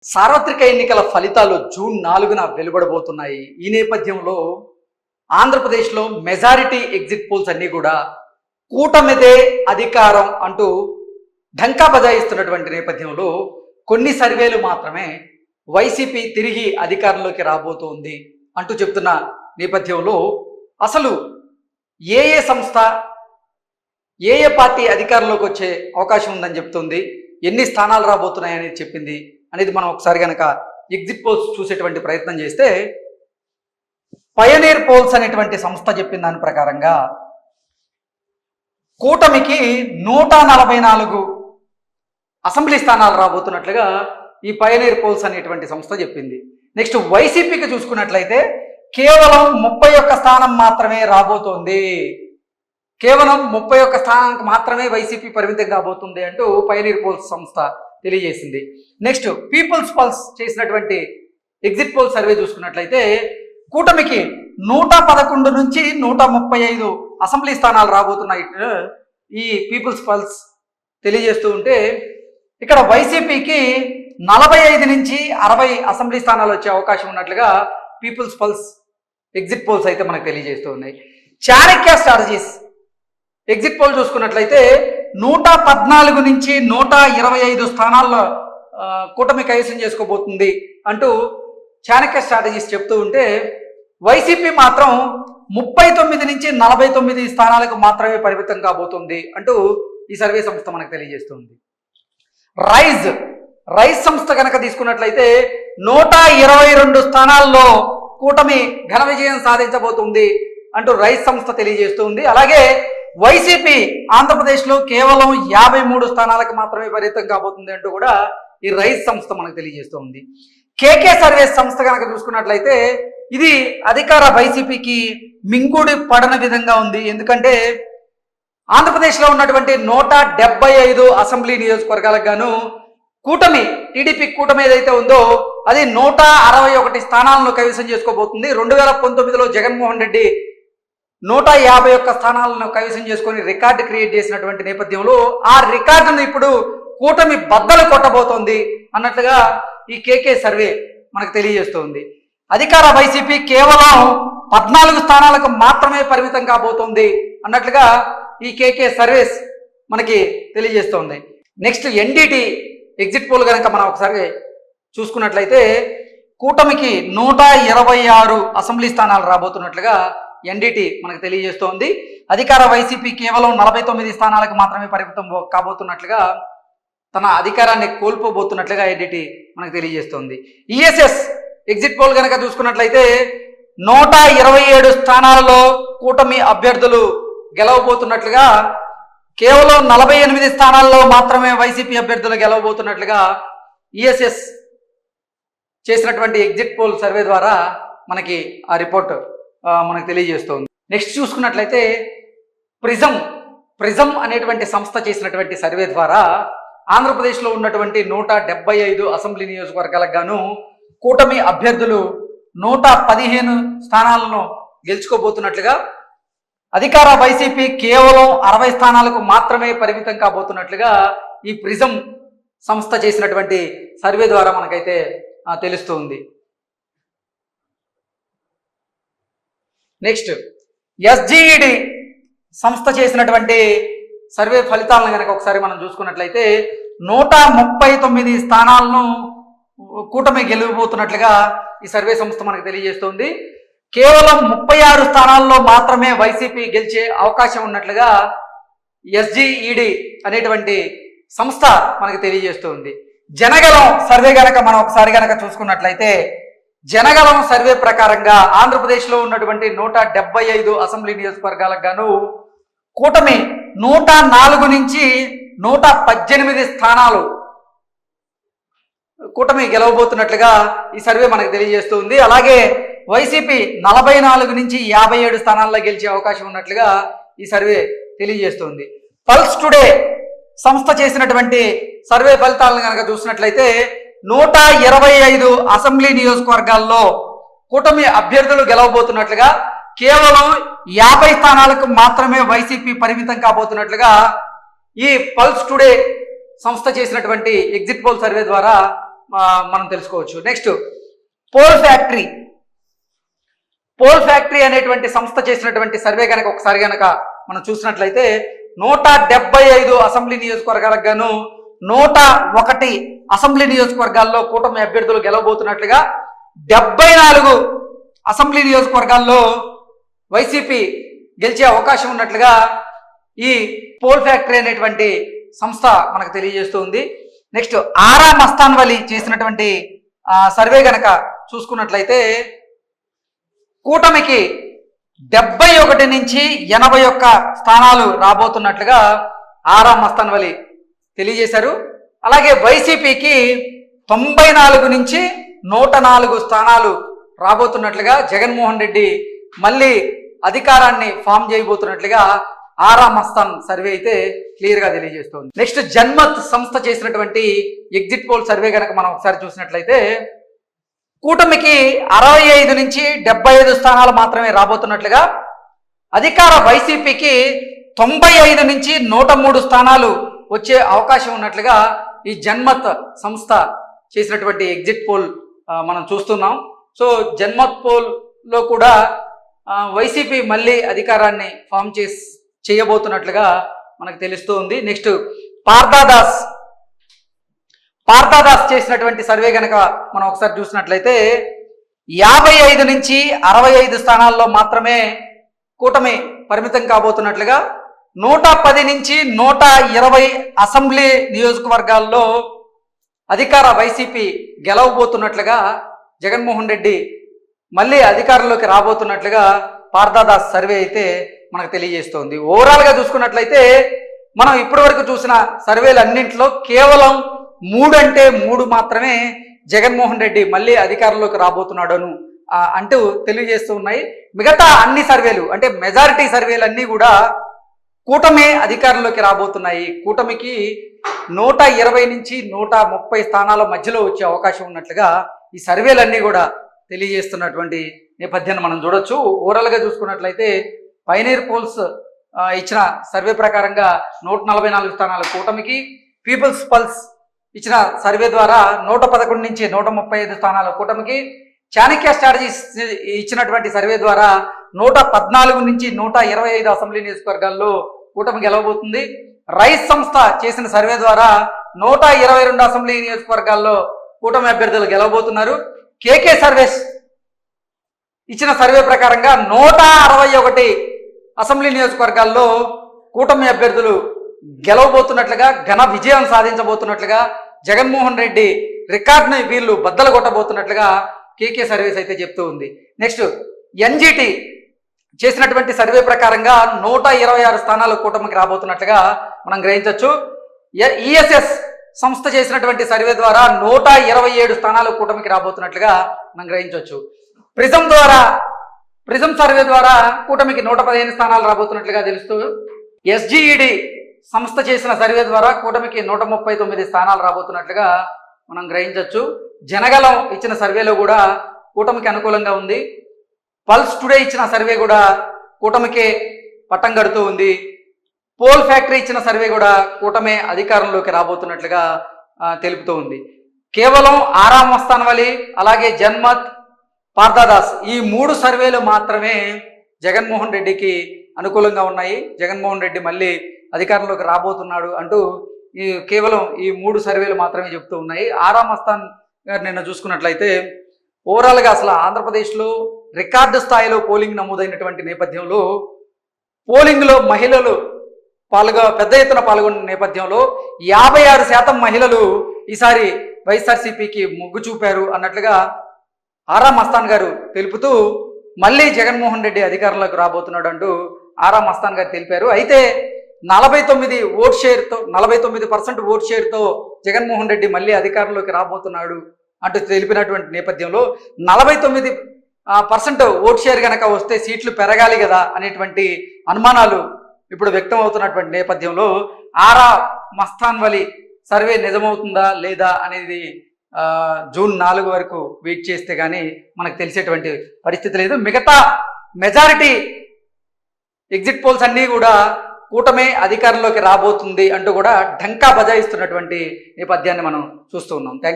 సార్వత్రిక ఎన్నికల ఫలితాలు జూన్ 4న వెలువడబోతున్నాయి. ఈ నేపథ్యంలో ఆంధ్రప్రదేశ్లో మెజారిటీ ఎగ్జిట్ పోల్స్ అన్నీ కూడా కూటమిదే అధికారం అంటూ ఢంకా బజాయిస్తున్నటువంటి నేపథ్యంలో కొన్ని సర్వేలు మాత్రమే వైసీపీ తిరిగి అధికారంలోకి రాబోతోంది అంటూ చెప్తున్న నేపథ్యంలో అసలు ఏ సంస్థ ఏ పార్టీ అధికారంలోకి వచ్చే అవకాశం ఉందని చెప్తుంది, ఎన్ని స్థానాలు రాబోతున్నాయని చెప్పింది అనేది మనం ఒకసారి కనుక ఎగ్జిట్ పోల్స్ చూసేటువంటి ప్రయత్నం చేస్తే పయనీర్ పోల్స్ అనేటువంటి సంస్థ చెప్పిన దాని ప్రకారంగా కూటమికి 144 అసెంబ్లీ స్థానాలు రాబోతున్నట్లుగా ఈ పయనీర్ పోల్స్ అనేటువంటి సంస్థ చెప్పింది. నెక్స్ట్ వైసీపీకి చూసుకున్నట్లయితే కేవలం 31 స్థానం మాత్రమే రాబోతోంది. కేవలం 31 స్థానానికి మాత్రమే వైసీపీ పరిమితం కాబోతుంది అంటూ పయనీర్ పోల్స్ సంస్థ తెలియజేసింది. నెక్స్ట్ పీపుల్స్ పల్స్ చేసినటువంటి ఎగ్జిట్ పోల్ సర్వే చూసుకున్నట్లయితే కూటమికి 111 నుంచి 135 అసెంబ్లీ స్థానాలు రాబోతున్నాయి ఈ పీపుల్స్ పల్స్ తెలియజేస్తూ ఉంటే, ఇక్కడ వైసీపీకి 45 నుంచి 60 అసెంబ్లీ స్థానాలు వచ్చే అవకాశం ఉన్నట్లుగా పీపుల్స్ పల్స్ ఎగ్జిట్ పోల్స్ అయితే మనకు తెలియజేస్తూ ఉన్నాయి. చాణక్య స్ట్రాటజీస్ ఎగ్జిట్ పోల్ చూసుకున్నట్లయితే 114 నుంచి 125 స్థానాల్లో కూటమి కైవసం చేసుకోబోతుంది అంటూ చాణక్య స్ట్రాటజీస్ చెప్తూ ఉంటే, వైసీపీ మాత్రం 39 నుంచి 49 స్థానాలకు మాత్రమే పరిమితం కాబోతుంది అంటూ ఈ సర్వే సంస్థ మనకు తెలియజేస్తుంది. రైజ్ సంస్థ కనుక తీసుకున్నట్లయితే 122 స్థానాల్లో కూటమి ఘన విజయం సాధించబోతుంది అంటూ రైజ్ సంస్థ తెలియజేస్తుంది. అలాగే వైసీపీ ఆంధ్రప్రదేశ్లో కేవలం 53 స్థానాలకు మాత్రమే పరిమితం కాబోతుంది అంటూ కూడా ఈ రైజ్ సంస్థ మనకు తెలియజేస్తుంది. కేకే సర్వేస్ సంస్థ కనుక చూసుకున్నట్లయితే ఇది అధికార వైసీపీకి మింగుడి పడని విధంగా ఉంది. ఎందుకంటే ఆంధ్రప్రదేశ్లో ఉన్నటువంటి 175 అసెంబ్లీ నియోజకవర్గాలకు గాను కూటమి టీడీపీ కూటమి ఏదైతే ఉందో అది 161 స్థానాలను కైవసం చేసుకోబోతుంది. 2019లో జగన్మోహన్ రెడ్డి 151 స్థానాలను కైవసం చేసుకొని రికార్డు క్రియేట్ చేసినటువంటి నేపథ్యంలో ఆ రికార్డును ఇప్పుడు కూటమి బద్దలు కొట్టబోతోంది అన్నట్లుగా ఈ కేకే సర్వే మనకు తెలియజేస్తోంది. అధికార వైసీపీ కేవలం 14 స్థానాలకు మాత్రమే పరిమితం కాబోతోంది అన్నట్లుగా ఈ కేకే సర్వేస్ మనకి తెలియజేస్తోంది. నెక్స్ట్ ఎన్డీటీ ఎగ్జిట్ పోల్ కనుక మనం ఒకసారి చూసుకున్నట్లయితే కూటమికి 126 అసెంబ్లీ స్థానాలు రాబోతున్నట్లుగా ఎన్డీటీ మనకు తెలియజేస్తోంది. అధికార వైసీపీ కేవలం 49 స్థానాలకు మాత్రమే పరిమితం కాబోతున్నట్లుగా, తన అధికారాన్ని కోల్పోబోతున్నట్లుగా ఎన్డీటీ మనకు తెలియజేస్తోంది. ఈఎస్ఎస్ ఎగ్జిట్ పోల్ కనుక చూసుకున్నట్లయితే 127 స్థానాలలో కూటమి అభ్యర్థులు గెలవబోతున్నట్లుగా, కేవలం 48 స్థానాల్లో మాత్రమే వైసీపీ అభ్యర్థులు గెలవబోతున్నట్లుగా ఈఎస్ఎస్ చేసినటువంటి ఎగ్జిట్ పోల్ సర్వే ద్వారా మనకి ఆ రిపోర్ట్ మనకు తెలియజేస్తోంది. నెక్స్ట్ చూసుకున్నట్లయితే ప్రిజం అనేటువంటి సంస్థ చేసినటువంటి సర్వే ద్వారా ఆంధ్రప్రదేశ్లో ఉన్నటువంటి 175 అసెంబ్లీ నియోజకవర్గాలకు గాను కూటమి అభ్యర్థులు 115 స్థానాలను గెలుచుకోబోతున్నట్లుగా, అధికార వైసీపీ కేవలం 60 స్థానాలకు మాత్రమే పరిమితం కాబోతున్నట్లుగా ఈ ప్రిజం సంస్థ చేసినటువంటి సర్వే ద్వారా మనకైతే తెలుస్తుంది. నెక్స్ట్ ఎస్జిఈడి సంస్థ చేసినటువంటి సర్వే ఫలితాలను కనుక ఒకసారి మనం చూసుకున్నట్లయితే 139 స్థానాలను కూటమి గెలవబోతున్నట్లుగా ఈ సర్వే సంస్థ మనకు తెలియజేస్తుంది. కేవలం 36 స్థానాల్లో మాత్రమే వైసీపీ గెలిచే అవకాశం ఉన్నట్లుగా ఎస్జిఈడి అనేటువంటి సంస్థ మనకు తెలియజేస్తుంది. జనగలం సర్వే కనుక మనం ఒకసారి కనుక చూసుకున్నట్లయితే జనగలం సర్వే ప్రకారంగా ఆంధ్రప్రదేశ్లో ఉన్నటువంటి 175 అసెంబ్లీ నియోజకవర్గాలకు గాను కూటమి 104 నుంచి 118 స్థానాలు కూటమి గెలవబోతున్నట్లుగా ఈ సర్వే మనకు తెలియజేస్తుంది. అలాగే వైసీపీ 44 నుంచి 57 స్థానాల్లో గెలిచే అవకాశం ఉన్నట్లుగా ఈ సర్వే తెలియజేస్తుంది. పల్స్ టుడే సంస్థ చేసినటువంటి సర్వే ఫలితాలను కనుక చూసినట్లయితే 125 అసెంబ్లీ నియోజకవర్గాల్లో కూటమి అభ్యర్థులు గెలవబోతున్నట్లుగా, కేవలం 50 స్థానాలకు మాత్రమే వైసీపీ పరిమితం కాబోతున్నట్లుగా ఈ పల్స్ టుడే సంస్థ చేసినటువంటి ఎగ్జిట్ పోల్ సర్వే ద్వారా మనం తెలుసుకోవచ్చు. నెక్స్ట్ పోల్ ఫ్యాక్టరీ అనేటువంటి సంస్థ చేసినటువంటి సర్వే కనుక ఒకసారి కనుక మనం చూసినట్లయితే 175 అసెంబ్లీ నియోజకవర్గాలకు గాను 101 అసెంబ్లీ నియోజకవర్గాల్లో కూటమి అభ్యర్థులు గెలవబోతున్నట్లుగా, 74 అసెంబ్లీ నియోజకవర్గాల్లో వైసీపీ గెలిచే అవకాశం ఉన్నట్లుగా ఈ పోల్ ఫ్యాక్టరీ అనేటువంటి సంస్థ మనకు తెలియజేస్తుంది. నెక్స్ట్ ఆరా మస్తాన్ వలి చేసినటువంటి సర్వే గనక చూసుకున్నట్లయితే కూటమికి 71 నుంచి 81 స్థానాలు రాబోతున్నట్లుగా ఆరా మస్తాన్ వలి తెలియజేశారు. అలాగే వైసీపీకి 94 నుంచి 104 స్థానాలు రాబోతున్నట్లుగా, జగన్మోహన్ రెడ్డి మళ్ళీ అధికారాన్ని ఫామ్ చేయబోతున్నట్లుగా ఆరా మస్తాన్ సర్వే అయితే క్లియర్గా తెలియజేస్తుంది. నెక్స్ట్ జన్మత్ సంస్థ చేసినటువంటి ఎగ్జిట్ పోల్ సర్వే కనుక మనం ఒకసారి చూసినట్లయితే కూటమికి 65 నుంచి 75 స్థానాలు మాత్రమే రాబోతున్నట్లుగా, అధికార వైసీపీకి 95 నుంచి 103 స్థానాలు వచ్చే అవకాశం ఉన్నట్లుగా ఈ జన్మత్ సంస్థ చేసినటువంటి ఎగ్జిట్ పోల్ మనం చూస్తున్నాం. సో జన్మత్ పోల్లో కూడా వైసీపీ మళ్ళీ అధికారాన్ని ఫామ్ చేయబోతున్నట్లుగా మనకు తెలుస్తూ ఉంది. నెక్స్ట్ పార్థాదాస్ చేసినటువంటి సర్వే కనుక మనం ఒకసారి చూసినట్లయితే 55 నుంచి 65 స్థానాల్లో మాత్రమే కూటమి పరిమితం కాబోతున్నట్లుగా, 110 నుంచి 120 అసెంబ్లీ నియోజకవర్గాల్లో అధికార వైసీపీ గెలవబోతున్నట్లుగా, జగన్మోహన్ రెడ్డి మళ్ళీ అధికారంలోకి రాబోతున్నట్లుగా పార్థాదాస్ సర్వే అయితే మనకు తెలియజేస్తోంది. ఓవరాల్గా చూసుకున్నట్లయితే మనం ఇప్పటి వరకు చూసిన సర్వేలు అన్నింటిలో కేవలం 3 అంటే 3 మాత్రమే జగన్మోహన్ రెడ్డి మళ్ళీ అధికారంలోకి రాబోతున్నాడను అంటూ తెలియజేస్తూ ఉన్నాయి. మిగతా అన్ని సర్వేలు అంటే మెజారిటీ సర్వేలు అన్నీ కూడా కూటమి అధికారంలోకి రాబోతున్నాయి. కూటమికి 120 నుంచి 130 స్థానాల మధ్యలో వచ్చే అవకాశం ఉన్నట్లుగా ఈ సర్వేలన్నీ కూడా తెలియజేస్తున్నటువంటి నేపథ్యాన్ని మనం చూడొచ్చు. ఓవరాల్గా చూసుకున్నట్లయితే పైనీర్ పోల్స్ ఇచ్చిన సర్వే ప్రకారంగా 144 స్థానాల కూటమికి, పీపుల్స్ పల్స్ ఇచ్చిన సర్వే ద్వారా 111 నుంచి 135 స్థానాల కూటమికి, చాణక్య స్ట్రాటజీస్ ఇచ్చినటువంటి సర్వే ద్వారా 114 నుంచి 125 అసెంబ్లీ నియోజకవర్గాల్లో కూటమి గెలవబోతుంది. రైస్ సంస్థ చేసిన సర్వే ద్వారా 122 అసెంబ్లీ నియోజకవర్గాల్లో కూటమి అభ్యర్థులు గెలవబోతున్నారు. కేకే సర్వేస్ ఇచ్చిన సర్వే ప్రకారంగా 161 అసెంబ్లీ నియోజకవర్గాల్లో కూటమి అభ్యర్థులు గెలవబోతున్నట్లుగా, ఘన విజయం సాధించబోతున్నట్లుగా, జగన్మోహన్ రెడ్డి రికార్డుని వీళ్ళు బద్దలు కొట్టబోతున్నట్లుగా కేకే సర్వేస్ అయితే చెప్తూ ఉంది. నెక్స్ట్ ఎన్జిటి చేసినటువంటి సర్వే ప్రకారంగా 126 స్థానాలు కూటమికి రాబోతున్నట్లుగా మనం గ్రహించవచ్చు. ఈఎస్ఎస్ సంస్థ చేసినటువంటి సర్వే ద్వారా 127 స్థానాలు కూటమికి రాబోతున్నట్లుగా మనం గ్రహించవచ్చు. ప్రిజం సర్వే ద్వారా కూటమికి 115 స్థానాలు రాబోతున్నట్లుగా తెలుస్తూ, ఎస్జిఈడి సంస్థ చేసిన సర్వే ద్వారా కూటమికి 139 స్థానాలు రాబోతున్నట్లుగా మనం గ్రహించవచ్చు. జనగలం ఇచ్చిన సర్వేలో కూడా కూటమికి అనుకూలంగా ఉంది. పల్స్ టుడే ఇచ్చిన సర్వే కూడా కూటమికే పట్టం కడుతూ ఉంది. పోల్ ఫ్యాక్టరీ ఇచ్చిన సర్వే కూడా కూటమే అధికారంలోకి రాబోతున్నట్లుగా తెలుపుతూ ఉంది. కేవలం ఆరా మస్తాన్ వలి, అలాగే జన్మత్, పార్థాదాస్ ఈ 3 సర్వేలు మాత్రమే జగన్మోహన్ రెడ్డికి అనుకూలంగా ఉన్నాయి. జగన్మోహన్ రెడ్డి మళ్ళీ అధికారంలోకి రాబోతున్నాడు అంటూ కేవలం ఈ 3 సర్వేలు మాత్రమే చెప్తూ ఉన్నాయి. ఆరా మస్తాన్ గారు నిన్న చూసుకున్నట్లయితే ఓవరాల్గా అసలు ఆంధ్రప్రదేశ్లో రికార్డు స్థాయిలో పోలింగ్ నమోదైనటువంటి నేపథ్యంలో, పోలింగ్లో మహిళలు పెద్ద ఎత్తున పాల్గొన్న నేపథ్యంలో 56% మహిళలు ఈసారి వైఎస్ఆర్సీపీకి మొగ్గు చూపారు అన్నట్లుగా ఆరా మస్తాన్ గారు తెలుపుతూ మళ్ళీ జగన్మోహన్ రెడ్డి అధికారంలోకి రాబోతున్నాడు అంటూ ఆరా మస్తాన్ గారు తెలిపారు. అయితే 49% ఓట్ షేర్తో జగన్మోహన్ రెడ్డి మళ్ళీ అధికారంలోకి రాబోతున్నాడు అంటూ తెలిపినటువంటి నేపథ్యంలో 49% ఓట్ షేర్ కనుక వస్తే సీట్లు పెరగాలి కదా అనేటువంటి అనుమానాలు ఇప్పుడు వ్యక్తం అవుతున్నటువంటి నేపథ్యంలో ఆరా మస్తాన్ వలి సర్వే నిజమవుతుందా లేదా అనేది జూన్ 4 వరకు వెయిట్ చేస్తే కానీ మనకు తెలిసేటువంటి పరిస్థితి లేదు. మిగతా మెజారిటీ ఎగ్జిట్ పోల్స్ అన్నీ కూడా కూటమే అధికారంలోకి రాబోతుంది అంటూ కూడా ఢంకా బజాయిస్తున్నటువంటి నేపథ్యాన్ని మనం చూస్తూ ఉన్నాం.